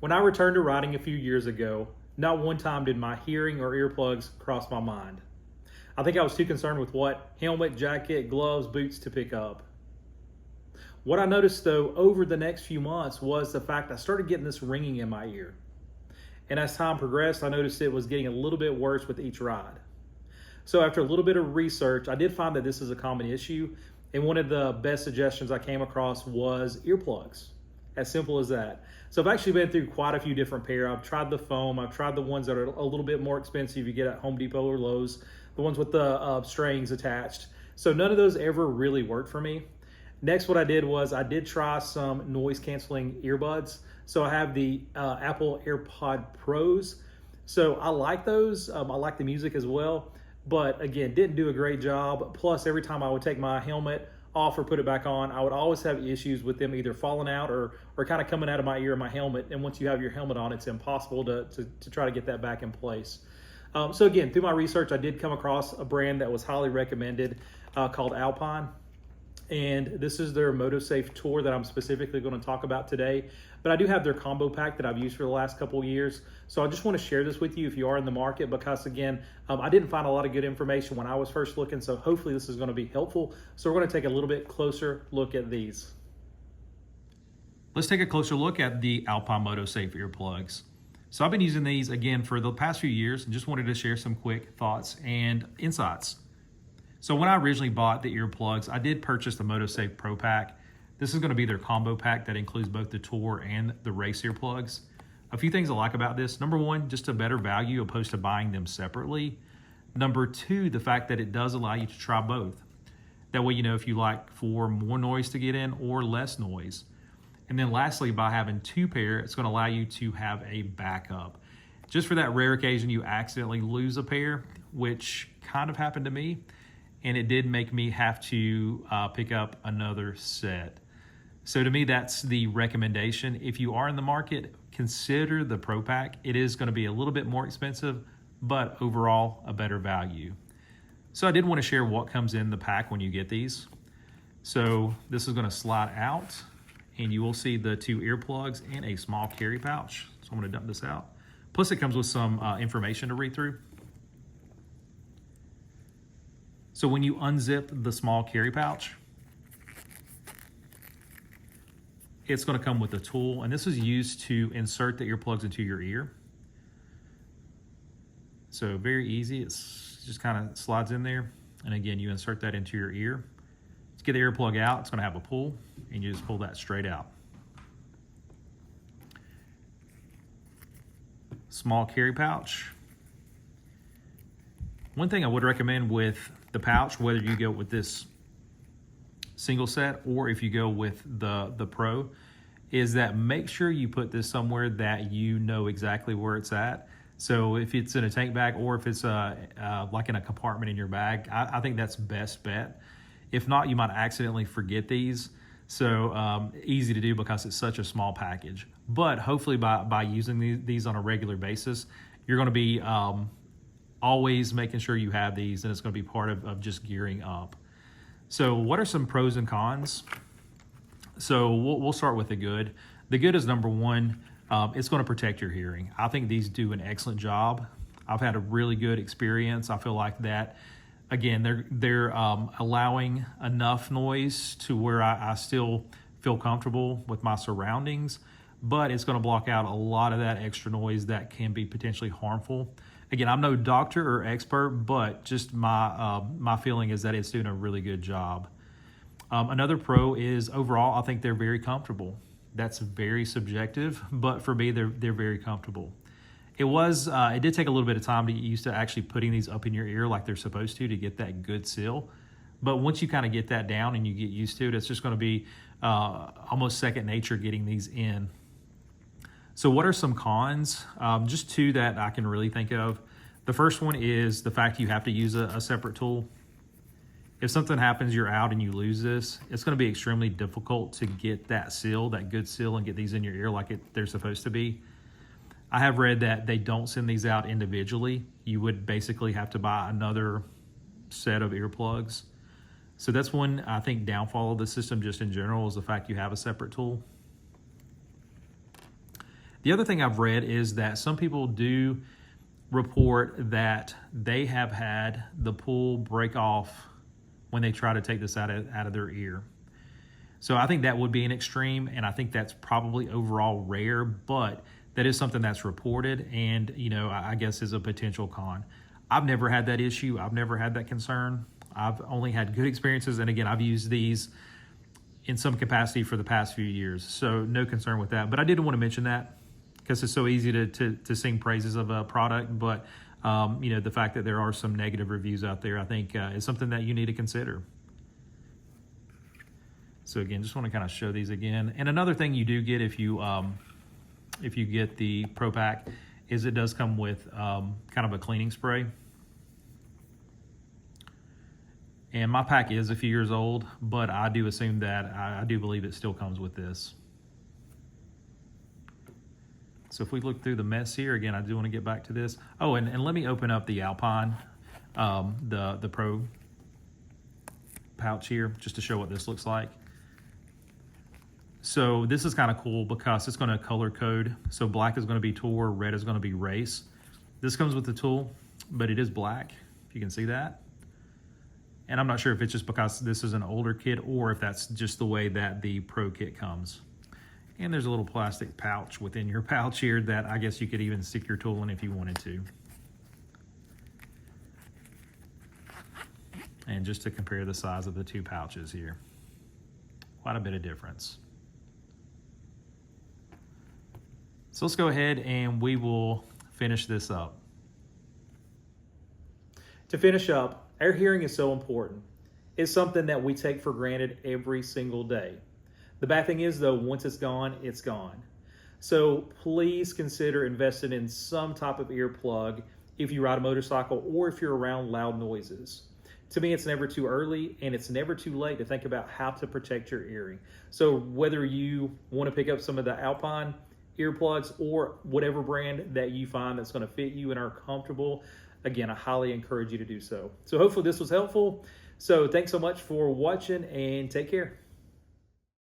When I returned to riding a few years ago, not one time did my hearing or earplugs cross my mind. I think I was too concerned with what helmet, jacket, gloves, boots to pick up. What I noticed though over the next few months was the fact I started getting this ringing in my ear. And as time progressed, I noticed it was getting a little bit worse with each ride. So after a little bit of research, I did find that this is a common issue. And one of the best suggestions I came across was earplugs. As simple as that. So I've actually been through quite a few different pair. I've tried the foam. I've tried the ones that are a little bit more expensive you get at Home Depot or Lowe's, the ones with the strings attached. So none of those ever really worked for me. Next, what I did was I did try some noise canceling earbuds. So I have the Apple AirPod Pros. So I like those. I like the music as well. But again, didn't do a great job. Plus, every time I would take my helmet off or put it back on, I would always have issues with them either falling out or kind of coming out of my ear and my helmet. And once you have your helmet on, it's impossible to try to get that back in place. So again, through my research, I did come across a brand that was highly recommended called Alpine. And this is their MotoSafe Tour that I'm specifically going to talk about today. But I do have their combo pack that I've used for the last couple of years. So I just want to share this with you if you are in the market, because again, I didn't find a lot of good information when I was first looking. So hopefully this is going to be helpful. So we're going to take a little bit closer look at these. Let's take a closer look at the Alpine MotoSafe earplugs. So I've been using these again for the past few years and just wanted to share some quick thoughts and insights. So when I originally bought the earplugs, I did purchase the MotoSafe Pro pack. This is going to be their combo pack that includes both the Tour and the race earplugs. A few things I like about this. Number one, just a better value opposed to buying them separately. Number two, the fact that it does allow you to try both. That way you know if you like for more noise to get in or less noise. And then lastly, by having two pair, it's going to allow you to have a backup. Just for that rare occasion you accidentally lose a pair, which kind of happened to me. And it did make me have to pick up another set. So to me, that's the recommendation. If you are in the market, consider the Pro Pack. It is going to be a little bit more expensive, but overall a better value. So I did want to share what comes in the pack when you get these. So this is going to slide out and you will see the two earplugs and a small carry pouch. So I'm going to dump this out. Plus it comes with some information to read through. So when you unzip the small carry pouch, it's going to come with a tool, and this is used to insert the earplugs into your ear. So very easy. It's just kind of slides in there, and again, you insert that into your ear. To get the earplug out, it's going to have a pull, and you just pull that straight out. Small carry pouch. One thing I would recommend with the pouch, whether you go with this single set or if you go with the Pro, is that make sure you put this somewhere that you know exactly where it's at. So if it's in a tank bag or if it's like in a compartment in your bag, I think that's best bet. If not, you might accidentally forget these. So easy to do because it's such a small package. But hopefully by using these on a regular basis, you're going to be always making sure you have these, and it's going to be part of just gearing up. So what are some pros and cons? So we'll start with the good. The good is number one, it's going to protect your hearing. I think these do an excellent job. I've had a really good experience. I feel like that, again, they're allowing enough noise to where I still feel comfortable with my surroundings, but it's going to block out a lot of that extra noise that can be potentially harmful. Again, I'm no doctor or expert, but just my feeling is that it's doing a really good job. Another pro is overall, I think they're very comfortable. That's very subjective, but for me, they're very comfortable. It did take a little bit of time to get used to actually putting these up in your ear like they're supposed to get that good seal. But once you kind of get that down and you get used to it, it's just going to be almost second nature getting these in. So what are some cons? Just two that I can really think of. The first one is the fact you have to use a separate tool. If something happens, you're out and you lose this, it's going to be extremely difficult to get that seal, that good seal, and get these in your ear like they're supposed to be. I have read that they don't send these out individually. You would basically have to buy another set of earplugs. So that's one, I think, downfall of the system just in general is the fact you have a separate tool. The other thing I've read is that some people do report that they have had the pull break off when they try to take this out of their ear. So I think that would be an extreme, and I think that's probably overall rare, but that is something that's reported, and I guess is a potential con. I've never had that issue. I've never had that concern. I've only had good experiences, and again, I've used these in some capacity for the past few years, so no concern with that. But I did want to mention that because it's so easy to sing praises of a product, but the fact that there are some negative reviews out there, I think is something that you need to consider. So again, just want to kind of show these again. And another thing you do get if you get the Pro Pack is it does come with kind of a cleaning spray. And my pack is a few years old, but I do assume that I do believe it still comes with this. So if we look through the mess here, again, I do want to get back to this. Oh, and let me open up the Alpine, the Pro pouch here, just to show what this looks like. So this is kind of cool because it's going to color code. So black is going to be Tour, red is going to be Race. This comes with the tool, but it is black, if you can see that. And I'm not sure if it's just because this is an older kit or if that's just the way that the Pro kit comes. And there's a little plastic pouch within your pouch here that I guess you could even stick your tool in if you wanted to. And just to compare the size of the two pouches here, quite a bit of difference. So let's go ahead and we will finish this up. To finish up, our hearing is so important. It's something that we take for granted every single day. The bad thing is though, once it's gone, it's gone. So please consider investing in some type of earplug if you ride a motorcycle or if you're around loud noises. To me, it's never too early and it's never too late to think about how to protect your hearing. So whether you want to pick up some of the Alpine earplugs or whatever brand that you find that's going to fit you and are comfortable, again, I highly encourage you to do so. So hopefully this was helpful. So thanks so much for watching and take care.